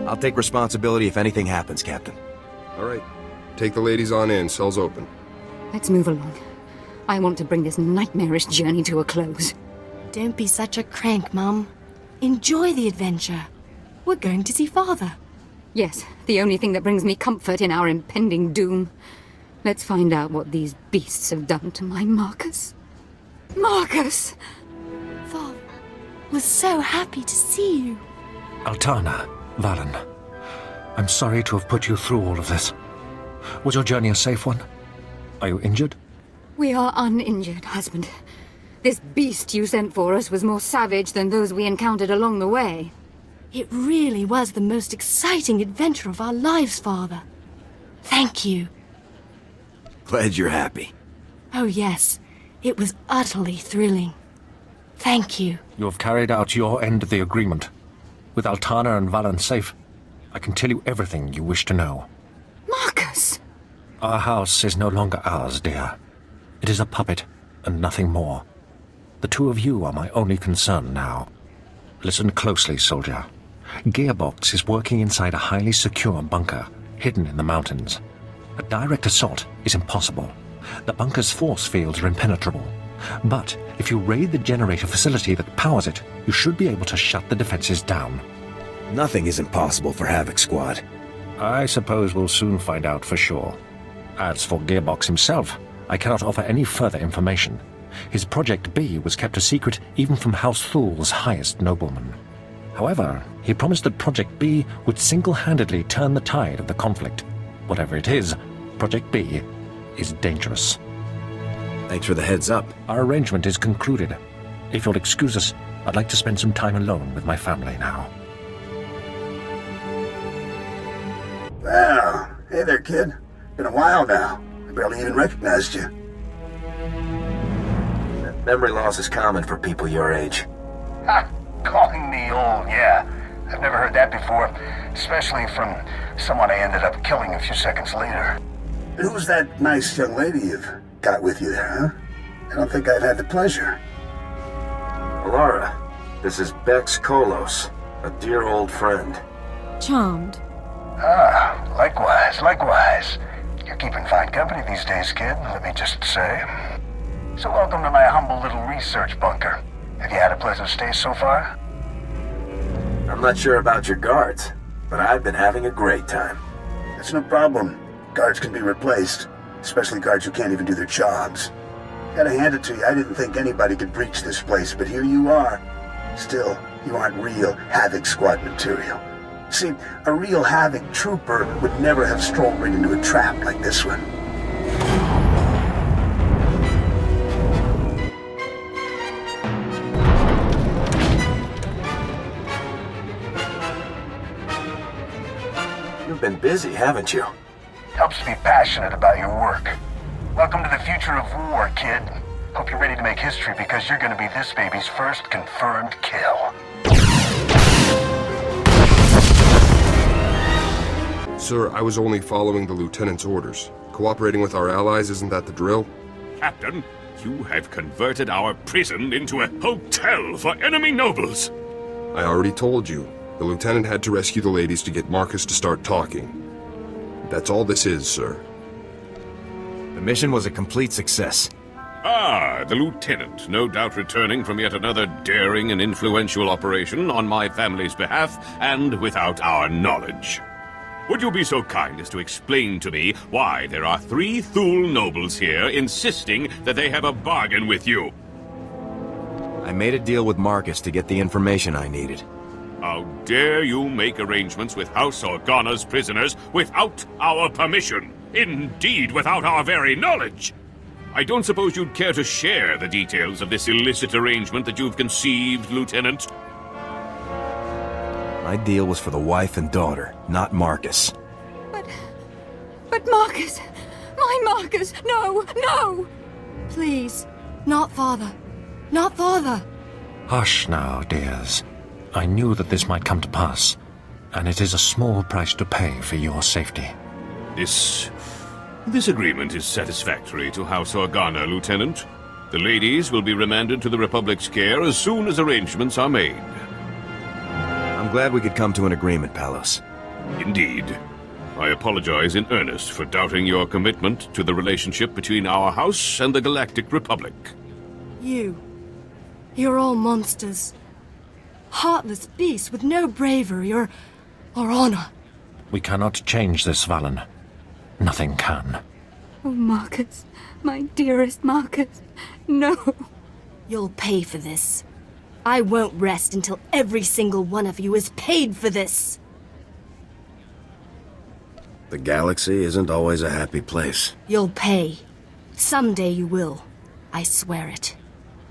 I'll take responsibility if anything happens, Captain. All right. Take the ladies on in. Cell's open. Let's move along. I want to bring this nightmarish journey to a close. Don't be such a crank, Mum. Enjoy the adventure. We're going to see Father. Yes, the only thing that brings me comfort in our impending doom. Let's find out what these beasts have done to my Marcus. Marcus! Father, we're so happy to see you. Altana, Valen, I'm sorry to have put you through all of this. Was your journey a safe one? Are you injured? We are uninjured, husband. This beast you sent for us was more savage than those we encountered along the way. It really was the most exciting adventure of our lives, Father. Thank you. Glad you're happy. Oh, yes. It was utterly thrilling. Thank you. You have carried out your end of the agreement. With Altana and Valen safe, I can tell you everything you wish to know. Marcus! Our house is no longer ours, dear. It is a puppet, and nothing more. The two of you are my only concern now. Listen closely, soldier. Gearbox is working inside a highly secure bunker, hidden in the mountains. A direct assault is impossible. The bunker's force fields are impenetrable. But if you raid the generator facility that powers it, you should be able to shut the defenses down. Nothing is impossible for Havoc Squad. I suppose we'll soon find out for sure. As for Gearbox himself, I cannot offer any further information. His Project B was kept a secret even from House Thul's highest noblemen. However, he promised that Project B would single-handedly turn the tide of the conflict. Whatever it is, Project B is dangerous. Thanks for the heads up. Our arrangement is concluded. If you'll excuse us, I'd like to spend some time alone with my family now. Well, hey there, kid. Been a while now. I barely even recognized you. Memory loss is common for people your age. Ha! Calling me old, yeah. I've never heard that before, especially from someone I ended up killing a few seconds later. Who's that nice young lady you've got with you there, huh? I don't think I've had the pleasure. Alara, this is Bex Kolos, a dear old friend. Charmed. Ah, likewise. You're keeping fine company these days, kid, let me just say. So welcome to my humble little research bunker. Have you had a pleasant stay so far? I'm not sure about your guards, but I've been having a great time. That's no problem. Guards can be replaced, especially guards who can't even do their jobs. Gotta hand it to you, I didn't think anybody could breach this place, but here you are. Still, you aren't real Havoc Squad material. See, a real Havoc trooper would never have strolled right into a trap like this one. You've been busy, haven't you? Helps to be passionate about your work. Welcome to the future of war, kid. Hope you're ready to make history because you're gonna be this baby's first confirmed kill. Sir, I was only following the lieutenant's orders. Cooperating with our allies, isn't that the drill? Captain, you have converted our prison into a hotel for enemy nobles. I already told you. The lieutenant had to rescue the ladies to get Marcus to start talking. That's all this is, sir. The mission was a complete success. Ah, the lieutenant, no doubt returning from yet another daring and influential operation on my family's behalf and without our knowledge. Would you be so kind as to explain to me why there are 3 Thul nobles here insisting that they have a bargain with you? I made a deal with Marcus to get the information I needed. How dare you make arrangements with House Organa's prisoners without our permission? Indeed, without our very knowledge! I don't suppose you'd care to share the details of this illicit arrangement that you've conceived, Lieutenant? My deal was for the wife and daughter, not Marcus. But Marcus! My Marcus! No! Please, not Father. Not Father! Hush now, dears. I knew that this might come to pass, and it is a small price to pay for your safety. This agreement is satisfactory to House Organa, Lieutenant. The ladies will be remanded to the Republic's care as soon as arrangements are made. I'm glad we could come to an agreement, Palos. Indeed. I apologize in earnest for doubting your commitment to the relationship between our house and the Galactic Republic. You're all monsters. Heartless beasts with no bravery or honor. We cannot change this, Valen. Nothing can. Oh, Marcus. My dearest Marcus. No. You'll pay for this. I won't rest until every single one of you is paid for this. The galaxy isn't always a happy place. You'll pay. Someday you will. I swear it.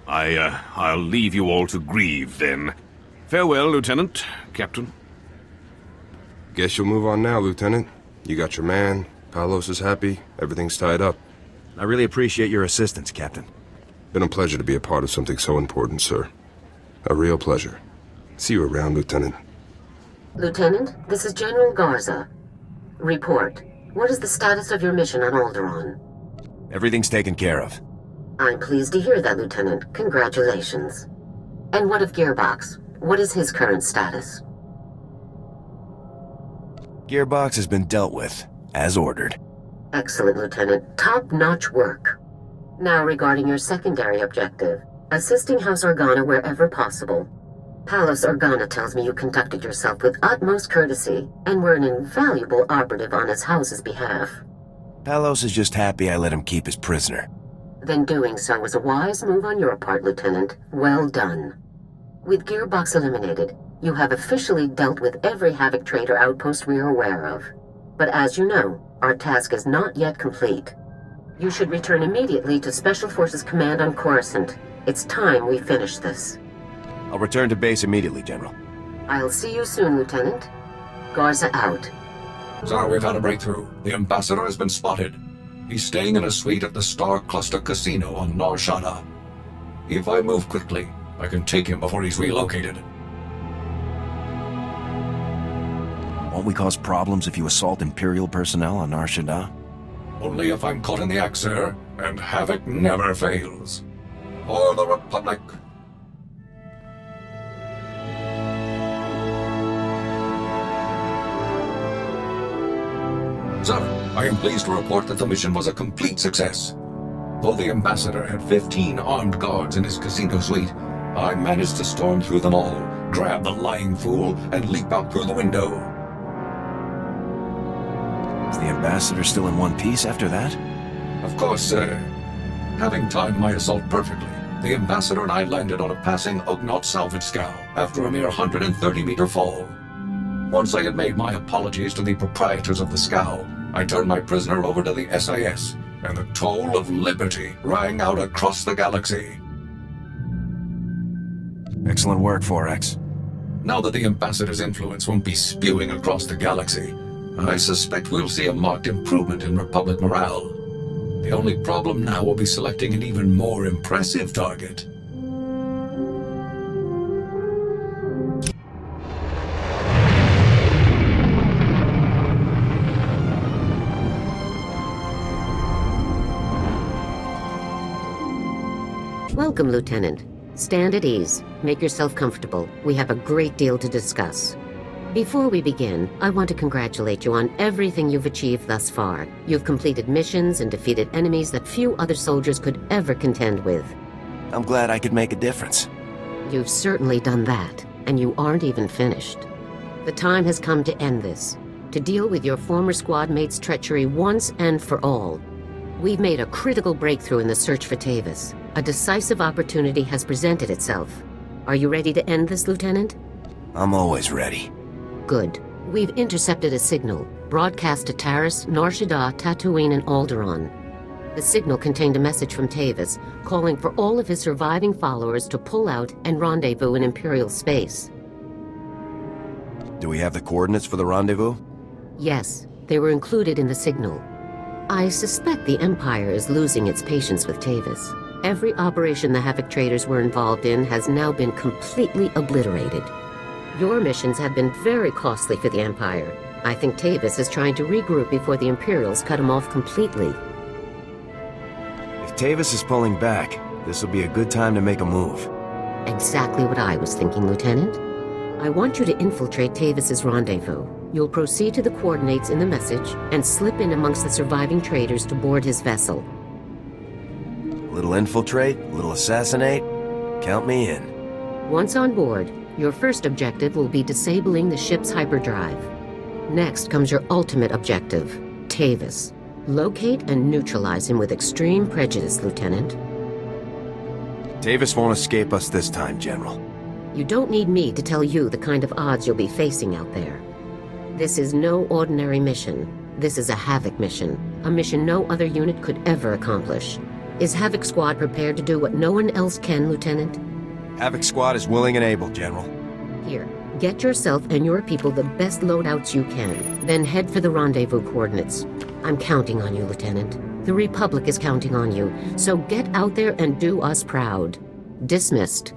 I'll leave you all to grieve, then. Farewell, Lieutenant, Captain. Guess you'll move on now, Lieutenant. You got your man, Palos is happy, everything's tied up. I really appreciate your assistance, Captain. Been a pleasure to be a part of something so important, sir. A real pleasure. See you around, Lieutenant. Lieutenant, this is General Garza. Report. What is the status of your mission on Alderaan? Everything's taken care of. I'm pleased to hear that, Lieutenant. Congratulations. And what of Gearbox? What is his current status? Gearbox has been dealt with, as ordered. Excellent, Lieutenant. Top-notch work. Now regarding your secondary objective, assisting House Organa wherever possible. Palos Organa tells me you conducted yourself with utmost courtesy and were an invaluable operative on his house's behalf. Palos is just happy I let him keep his prisoner. Then doing so was a wise move on your part, Lieutenant. Well done. With Gearbox eliminated, you have officially dealt with every Havoc trader outpost we are aware of. But as you know, our task is not yet complete. You should return immediately to Special Forces Command on Coruscant. It's time we finish this. I'll return to base immediately, General. I'll see you soon, Lieutenant. Garza out. Sir, we've had a breakthrough. The Ambassador has been spotted. He's staying in a suite at the Star Cluster Casino on Nar Shaddaa. If I move quickly, I can take him before he's relocated. Won't we cause problems if you assault Imperial personnel on Nar Shaddaa? Only if I'm caught in the act, sir, and Havoc never fails. For the Republic! Sir, I am pleased to report that the mission was a complete success. Though the Ambassador had 15 armed guards in his casino suite, I managed to storm through them all, grab the lying fool, and leap out through the window. Is the Ambassador still in one piece after that? Of course, sir. Having timed my assault perfectly, the Ambassador and I landed on a passing Ugnaught salvage scow after a mere 130-meter fall. Once I had made my apologies to the proprietors of the scow, I turned my prisoner over to the SAS, and the toll of liberty rang out across the galaxy. Excellent work, 4X. Now that the Ambassador's influence won't be spewing across the galaxy, I suspect we'll see a marked improvement in Republic morale. The only problem now will be selecting an even more impressive target. Welcome, Lieutenant. Stand at ease. Make yourself comfortable. We have a great deal to discuss. Before we begin, I want to congratulate you on everything you've achieved thus far. You've completed missions and defeated enemies that few other soldiers could ever contend with. I'm glad I could make a difference. You've certainly done that, and you aren't even finished. The time has come to end this, to deal with your former squad mate's treachery once and for all. We've made a critical breakthrough in the search for Tavis. A decisive opportunity has presented itself. Are you ready to end this, Lieutenant? I'm always ready. Good. We've intercepted a signal, broadcast to Taris, Nar Shaddaa, Tatooine, and Alderaan. The signal contained a message from Tavis, calling for all of his surviving followers to pull out and rendezvous in Imperial space. Do we have the coordinates for the rendezvous? Yes, they were included in the signal. I suspect the Empire is losing its patience with Tavis. Every operation the Havoc traders were involved in has now been completely obliterated. Your missions have been very costly for the Empire. I think Tavis is trying to regroup before the Imperials cut him off completely. If Tavis is pulling back, this will be a good time to make a move. Exactly what I was thinking, Lieutenant. I want you to infiltrate Tavis's rendezvous. You'll proceed to the coordinates in the message and slip in amongst the surviving traders to board his vessel. Little infiltrate, little assassinate. Count me in. Once on board, your first objective will be disabling the ship's hyperdrive. Next comes your ultimate objective, Tavis. Locate and neutralize him with extreme prejudice, Lieutenant. Tavis won't escape us this time, General. You don't need me to tell you the kind of odds you'll be facing out there. This is no ordinary mission. This is a Havoc mission. A mission no other unit could ever accomplish. Is Havoc Squad prepared to do what no one else can, Lieutenant? Havoc Squad is willing and able, General. Here, get yourself and your people the best loadouts you can. Then head for the rendezvous coordinates. I'm counting on you, Lieutenant. The Republic is counting on you. So get out there and do us proud. Dismissed.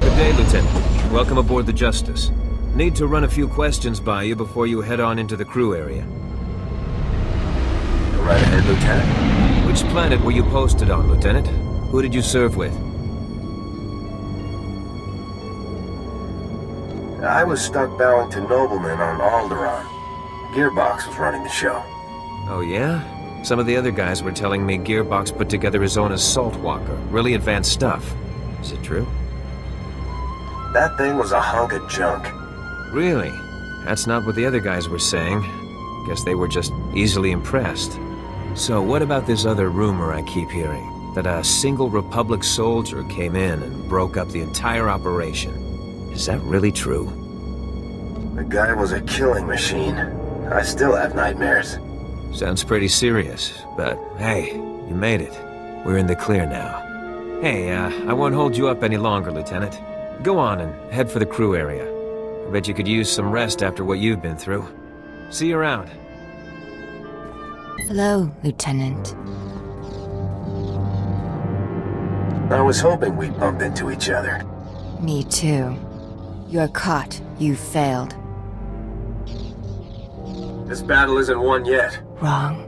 Good day, Lieutenant. Welcome aboard the Justice. Need to run a few questions by you before you head on into the crew area. Go right ahead, Lieutenant. Which planet were you posted on, Lieutenant? Who did you serve with? I was stuck bowing to noblemen on Alderaan. Gearbox was running the show. Oh, yeah? Some of the other guys were telling me Gearbox put together his own assault walker. Really advanced stuff. Is it true? That thing was a hunk of junk. Really? That's not what the other guys were saying. Guess they were just easily impressed. So what about this other rumor I keep hearing? That a single Republic soldier came in and broke up the entire operation. Is that really true? The guy was a killing machine. I still have nightmares. Sounds pretty serious, but hey, you made it. We're in the clear now. Hey, I won't hold you up any longer, Lieutenant. Go on and head for the crew area. I bet you could use some rest after what you've been through. See you around. Hello, Lieutenant. I was hoping we'd bump into each other. Me too. You're caught. You failed. This battle isn't won yet. Wrong.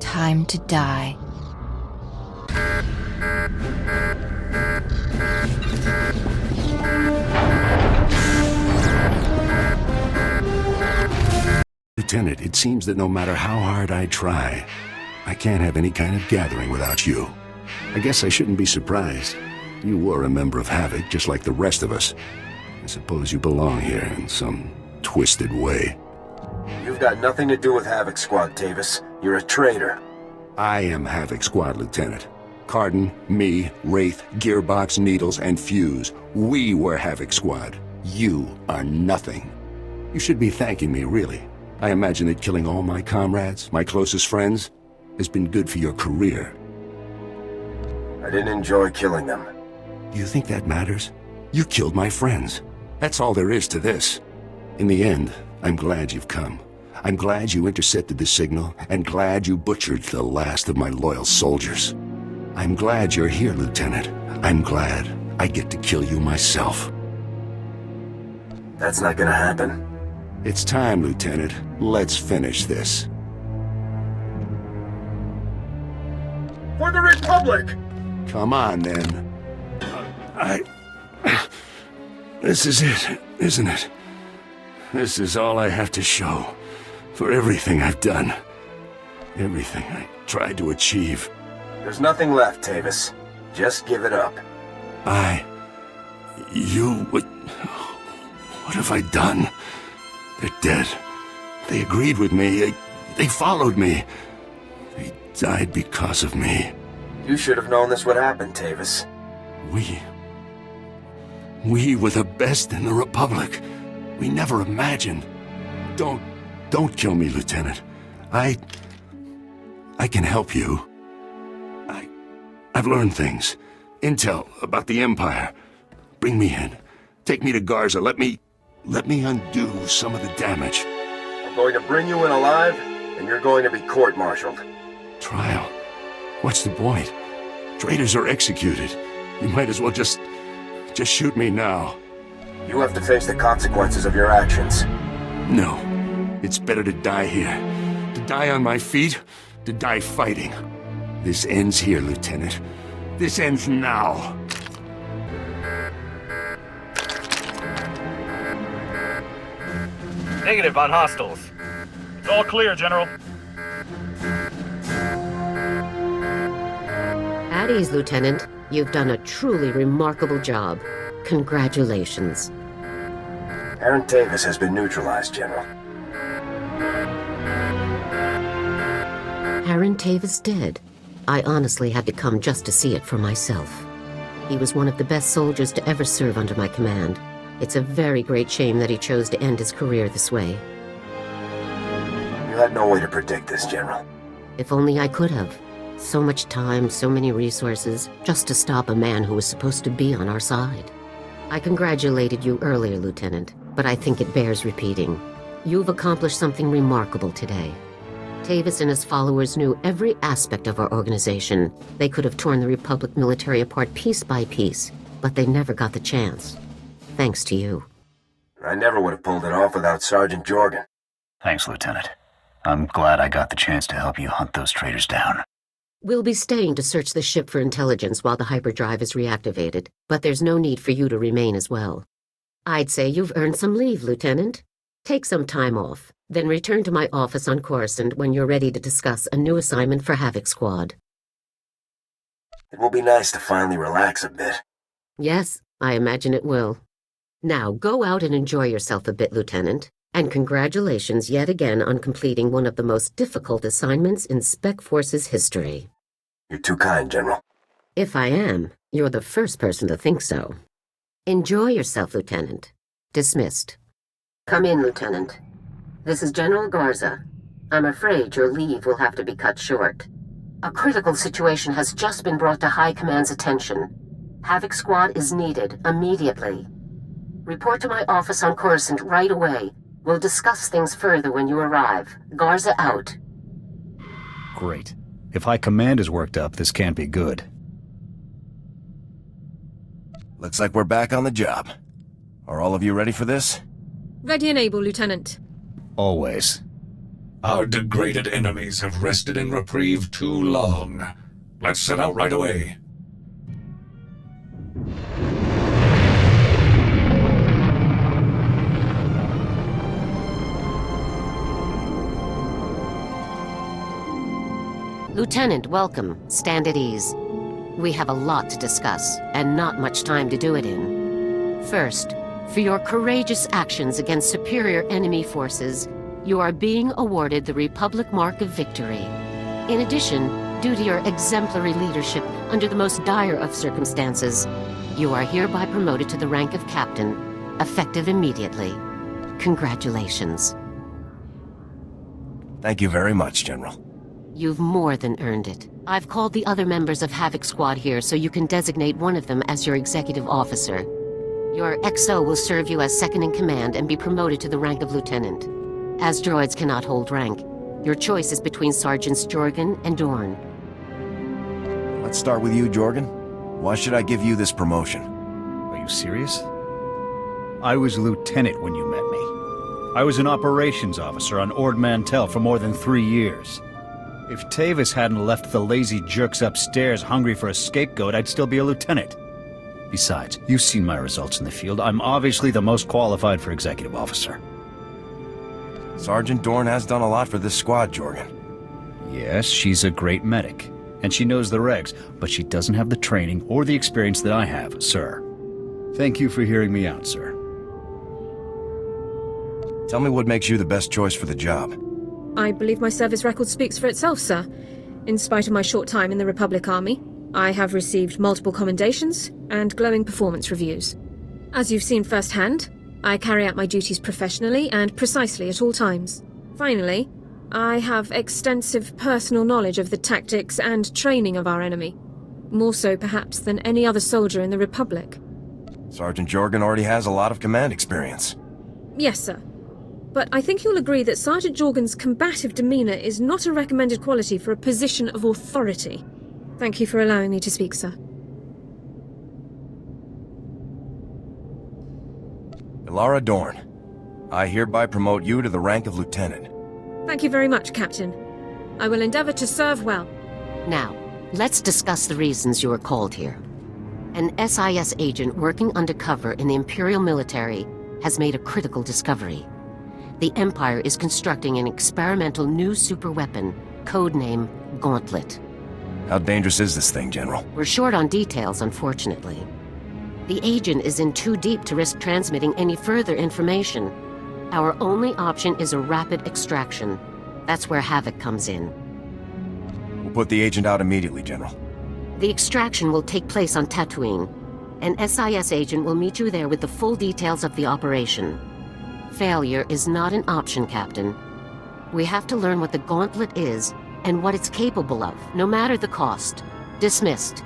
Time to die. Lieutenant, it seems that no matter how hard I try, I can't have any kind of gathering without you. I guess I shouldn't be surprised. You were a member of Havoc, just like the rest of us. I suppose you belong here in some twisted way. You've got nothing to do with Havoc Squad, Tavis. You're a traitor. I am Havoc Squad, Lieutenant. Cardin, me, Wraith, Gearbox, Needles, and Fuse. We were Havoc Squad. You are nothing. You should be thanking me, really. I imagine that killing all my comrades, my closest friends, has been good for your career. I didn't enjoy killing them. Do you think that matters? You killed my friends. That's all there is to this. In the end, I'm glad you've come. I'm glad you intercepted the signal, and glad you butchered the last of my loyal soldiers. I'm glad you're here, Lieutenant. I'm glad I get to kill you myself. That's not gonna happen. It's time, Lieutenant. Let's finish this. For the Republic! Come on, then. This is it, isn't it? This is all I have to show for everything I've done. Everything I tried to achieve. There's nothing left, Tavis. Just give it up. What have I done? They're dead. They agreed with me. They followed me. They died because of me. You should have known this would happen, Tavis. We were the best in the Republic. We never imagined. Don't kill me, Lieutenant. I can help you. I've learned things. Intel about the Empire. Bring me in. Take me to Garza. Let me undo some of the damage. I'm going to bring you in alive, and you're going to be court-martialed. Trial? What's the point? Traitors are executed. You might as well just shoot me now. You have to face the consequences of your actions. No. It's better to die here. To die on my feet, to die fighting. This ends here, Lieutenant. This ends now. Negative on hostiles. It's all clear, General. At ease, Lieutenant. You've done a truly remarkable job. Congratulations. Aaron Tavis has been neutralized, General. Aaron Tavis dead. I honestly had to come just to see it for myself. He was one of the best soldiers to ever serve under my command. It's a very great shame that he chose to end his career this way. You had no way to predict this, General. If only I could have. So much time, so many resources, just to stop a man who was supposed to be on our side. I congratulated you earlier, Lieutenant, but I think it bears repeating. You've accomplished something remarkable today. Tavis and his followers knew every aspect of our organization. They could have torn the Republic military apart piece by piece, but they never got the chance. Thanks to you. I never would have pulled it off without Sergeant Jorgen. Thanks, Lieutenant. I'm glad I got the chance to help you hunt those traitors down. We'll be staying to search the ship for intelligence while the hyperdrive is reactivated, but there's no need for you to remain as well. I'd say you've earned some leave, Lieutenant. Take some time off, then return to my office on Coruscant when you're ready to discuss a new assignment for Havoc Squad. It will be nice to finally relax a bit. Yes, I imagine it will. Now go out and enjoy yourself a bit, Lieutenant. And congratulations yet again on completing one of the most difficult assignments in Spec Force's history. You're too kind, General. If I am, you're the first person to think so. Enjoy yourself, Lieutenant. Dismissed. Come in, Lieutenant. This is General Garza. I'm afraid your leave will have to be cut short. A critical situation has just been brought to High Command's attention. Havoc Squad is needed immediately. Report to my office on Coruscant right away. We'll discuss things further when you arrive. Garza out. Great. If High Command is worked up, this can't be good. Looks like we're back on the job. Are all of you ready for this? Ready and able, Lieutenant. Always. Our degraded enemies have rested in reprieve too long. Let's set out right away. Lieutenant, welcome. Stand at ease. We have a lot to discuss, and not much time to do it in. First, for your courageous actions against superior enemy forces, you are being awarded the Republic Mark of Victory. In addition, due to your exemplary leadership under the most dire of circumstances, you are hereby promoted to the rank of Captain, effective immediately. Congratulations. Thank you very much, General. You've more than earned it. I've called the other members of Havoc Squad here so you can designate one of them as your executive officer. Your XO will serve you as second in command and be promoted to the rank of lieutenant. As droids cannot hold rank, your choice is between Sergeants Jorgen and Dorn. Let's start with you, Jorgen. Why should I give you this promotion? Are you serious? I was lieutenant when you met me. I was an operations officer on Ord Mantell for more than 3 years. If Tavis hadn't left the lazy jerks upstairs hungry for a scapegoat, I'd still be a lieutenant. Besides, you've seen my results in the field. I'm obviously the most qualified for executive officer. Sergeant Dorn has done a lot for this squad, Jorgen. Yes, she's a great medic, and she knows the regs, but she doesn't have the training or the experience that I have, sir. Thank you for hearing me out, sir. Tell me what makes you the best choice for the job. I believe my service record speaks for itself, sir. In spite of my short time in the Republic Army, I have received multiple commendations and glowing performance reviews. As you've seen firsthand, I carry out my duties professionally and precisely at all times. Finally, I have extensive personal knowledge of the tactics and training of our enemy, more so perhaps than any other soldier in the Republic. Sergeant Jorgen already has a lot of command experience. Yes, sir. But I think you'll agree that Sergeant Jorgen's combative demeanor is not a recommended quality for a position of authority. Thank you for allowing me to speak, sir. Ilara Dorn, I hereby promote you to the rank of lieutenant. Thank you very much, Captain. I will endeavor to serve well. Now, Let's discuss the reasons you were called here. An SIS agent working undercover in the Imperial military has made a critical discovery. The Empire is constructing an experimental new superweapon, codename Gauntlet. How dangerous is this thing, General? We're short on details, unfortunately. The agent is in too deep to risk transmitting any further information. Our only option is a rapid extraction. That's where Havoc comes in. We'll put the agent out immediately, General. The extraction will take place on Tatooine. An SIS agent will meet you there with the full details of the operation. Failure is not an option, Captain. We have to learn what the Gauntlet is and what it's capable of, no matter the cost. Dismissed.